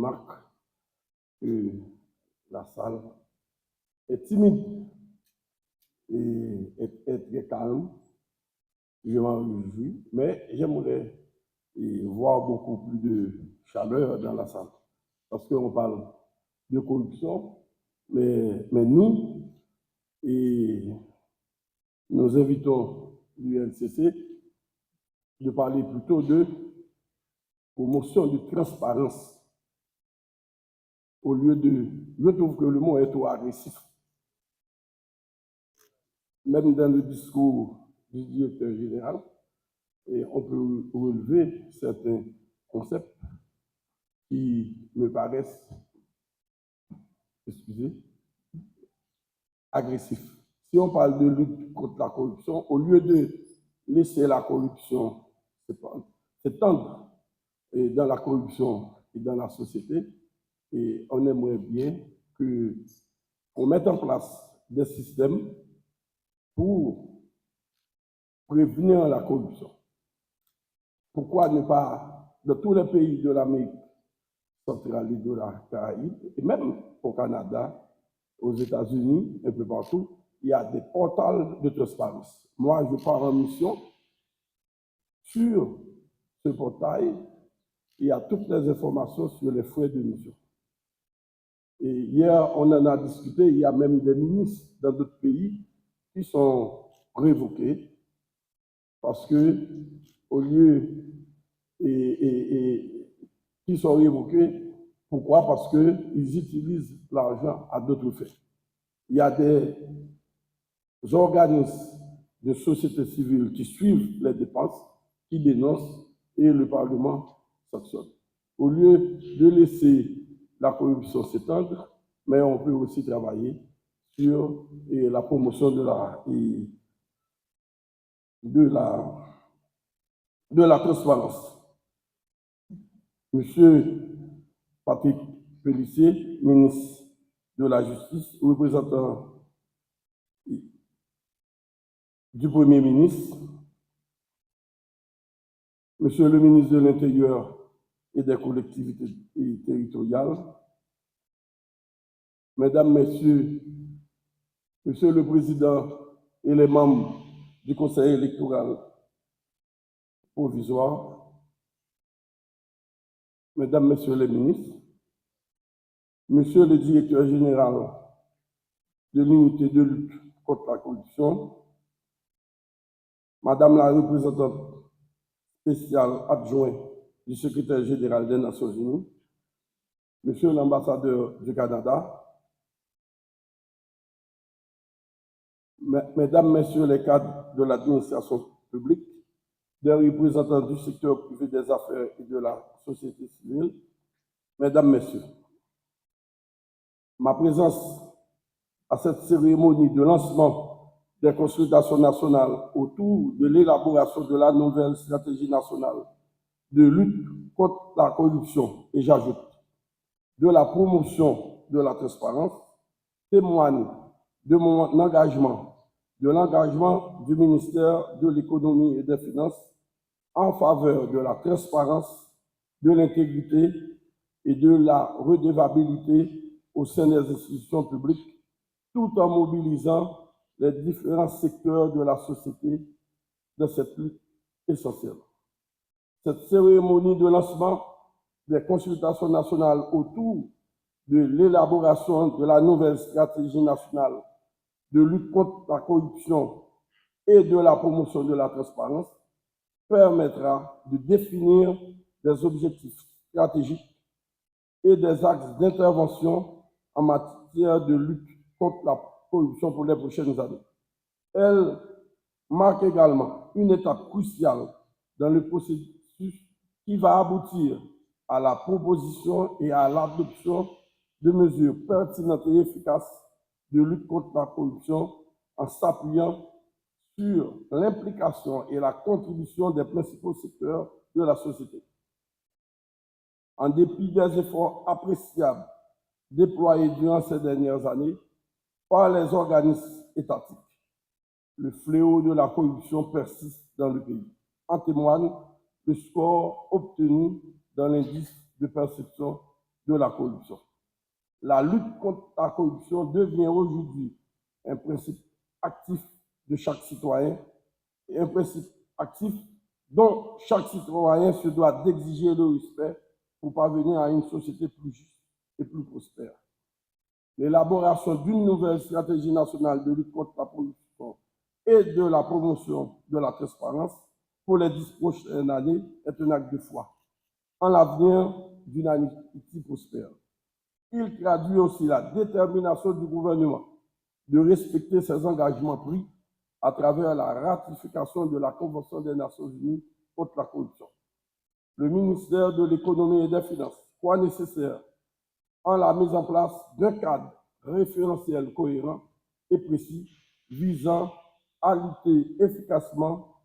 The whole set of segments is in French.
remarque que la salle est timide et est très calme. Je m'en réjouis, mais j'aimerais voir beaucoup plus de chaleur dans la salle. Parce qu'on parle de corruption, mais nous, nous invitons l'UNCC de parler plutôt de promotion de transparence au lieu de... Je trouve que le mot est trop agressif. Même dans le discours du directeur général, et on peut relever certains concepts qui me paraissent, agressifs. Si on parle de lutte contre la corruption, au lieu de laisser la corruption s'étendre dans la corruption et dans la société, et on aimerait bien qu'on mette en place des systèmes pour prévenir la corruption. Pourquoi ne pas, dans tous les pays de l'Amérique centrale et de la Caraïbe, et même au Canada, aux États-Unis, un peu partout, il y a des portails de transparence. Moi, je pars en mission. Sur ce portail, il y a toutes les informations sur les frais de mission. Et hier, on en a discuté, il y a même des ministres dans d'autres pays qui sont révoqués parce que, au lieu, qui sont révoqués, pourquoi? Parce qu'ils utilisent l'argent à d'autres fins. Il y a des organismes de société civile qui suivent les dépenses, qui dénoncent et le Parlement sanctionne. Au lieu de laisser la corruption s'étendre, mais on peut aussi travailler sur la promotion de la transparence. Monsieur Patrick Pellissier, ministre de la Justice, représentant du Premier ministre, Monsieur le ministre de l'Intérieur et des collectivités territoriales, Mesdames, Messieurs, Monsieur le Président et les membres du Conseil électoral provisoire, Mesdames, Messieurs les ministres, Monsieur le Directeur général de l'unité de lutte contre la corruption, Madame la représentante spéciale adjointe du secrétaire général des Nations Unies, Monsieur l'ambassadeur du Canada, Mesdames, Messieurs les cadres de l'administration publique, des représentants du secteur privé des affaires et de la société civile, Mesdames, Messieurs, ma présence à cette cérémonie de lancement des consultations nationales autour de l'élaboration de la nouvelle stratégie nationale de lutte contre la corruption, et j'ajoute, de la promotion de la transparence, témoigne de mon engagement, de l'engagement du ministère de l'Économie et des Finances en faveur de la transparence, de l'intégrité et de la redevabilité au sein des institutions publiques, tout en mobilisant les différents secteurs de la société dans cette lutte essentielle. Cette cérémonie de lancement des consultations nationales autour de l'élaboration de la nouvelle stratégie nationale de lutte contre la corruption et de la promotion de la transparence permettra de définir des objectifs stratégiques et des axes d'intervention en matière de lutte contre la corruption pour les prochaines années. Elle marque également une étape cruciale dans le processus qui va aboutir à la proposition et à l'adoption de mesures pertinentes et efficaces de lutte contre la corruption en s'appuyant sur l'implication et la contribution des principaux secteurs de la société. En dépit des efforts appréciables déployés durant ces dernières années par les organismes étatiques, le fléau de la corruption persiste dans le pays. En témoigne le score obtenu dans l'indice de perception de la corruption. La lutte contre la corruption devient aujourd'hui un principe actif de chaque citoyen et un principe actif dont chaque citoyen se doit d'exiger le respect pour parvenir à une société plus juste et plus prospère. L'élaboration d'une nouvelle stratégie nationale de lutte contre la corruption et de la promotion de la transparence pour les 10 prochaines années est un acte de foi en l'avenir d'une Haïti prospère. Il traduit aussi la détermination du gouvernement de respecter ses engagements pris à travers la ratification de la Convention des Nations Unies contre la corruption. Le ministère de l'Économie et des Finances croit nécessaire en la mise en place d'un cadre référentiel cohérent et précis visant à lutter efficacement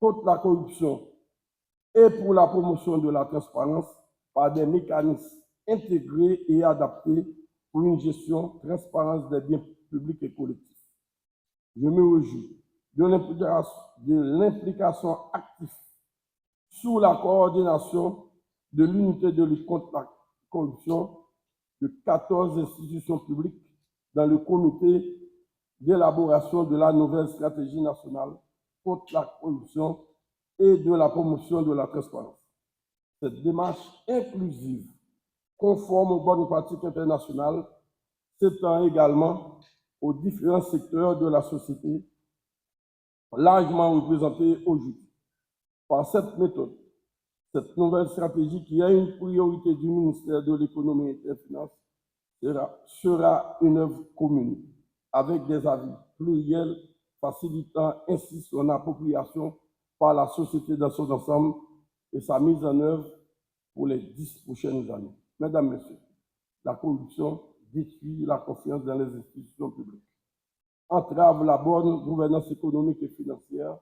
contre la corruption et pour la promotion de la transparence par des mécanismes intégrés et adaptés pour une gestion transparente des biens publics et collectifs. Je me réjouis de l'implication active sous la coordination de l'unité de lutte contre la corruption de 14 institutions publiques dans le comité d'élaboration de la nouvelle stratégie nationale contre la corruption et de la promotion de la transparence. Cette démarche inclusive, conforme aux bonnes pratiques internationales, s'étend également aux différents secteurs de la société largement représentés aujourd'hui. Par cette méthode, cette nouvelle stratégie, qui est une priorité du ministère de l'Économie et des Finances, sera une œuvre commune, avec des avis pluriels, facilitant ainsi son appropriation par la société dans son ensemble et sa mise en œuvre pour les 10 prochaines années. Mesdames, Messieurs, la corruption détruit la confiance dans les institutions publiques, entrave la bonne gouvernance économique et financière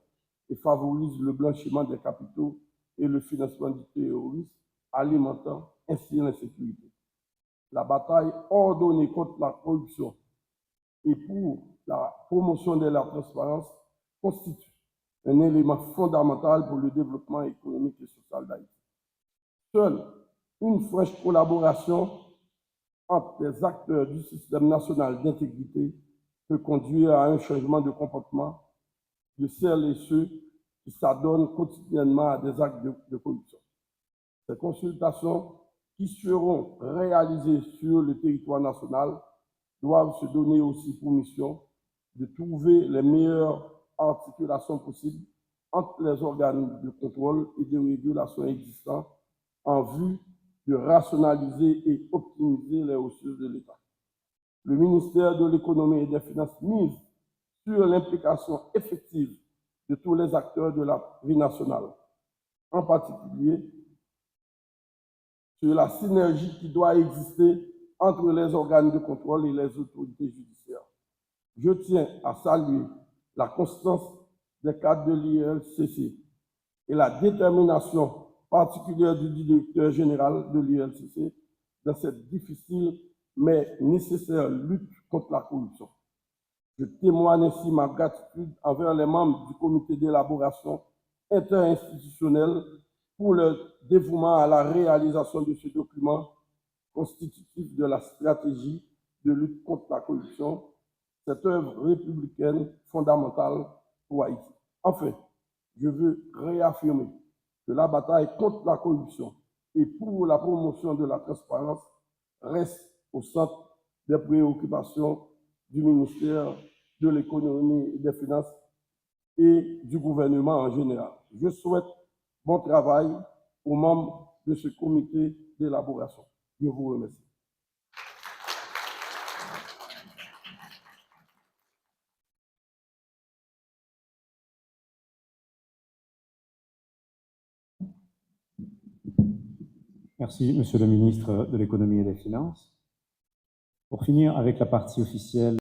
et favorise le blanchiment des capitaux et le financement du terrorisme, alimentant ainsi l'insécurité. La bataille ordonnée contre la corruption et pour la promotion de la transparence constitue un élément fondamental pour le développement économique et social d'Haïti. Seule une franche collaboration entre les acteurs du système national d'intégrité peut conduire à un changement de comportement de celles et ceux qui s'adonnent quotidiennement à des actes de corruption. Ces consultations qui seront réalisées sur le territoire national doivent se donner aussi pour mission de trouver les meilleures articulations possibles entre les organes de contrôle et de régulation existants en vue de rationaliser et optimiser les ressources de l'État. Le ministère de l'Économie et des Finances mise sur l'implication effective de tous les acteurs de la vie nationale, en particulier sur la synergie qui doit exister entre les organes de contrôle et les autorités judiciaires. Je tiens à saluer la constance des cadres de l'ILCC et la détermination particulière du directeur général de l'ILCC dans cette difficile mais nécessaire lutte contre la corruption. Je témoigne ainsi ma gratitude envers les membres du comité d'élaboration interinstitutionnel pour leur dévouement à la réalisation de ce document constitutif de la stratégie de lutte contre la corruption, cette œuvre républicaine fondamentale pour Haïti. Enfin, je veux réaffirmer que la bataille contre la corruption et pour la promotion de la transparence reste au centre des préoccupations du ministère de l'Économie et des Finances et du gouvernement en général. Je souhaite bon travail aux membres de ce comité d'élaboration. Je vous remercie. Merci, Monsieur le ministre de l'Économie et des Finances. Pour finir avec la partie officielle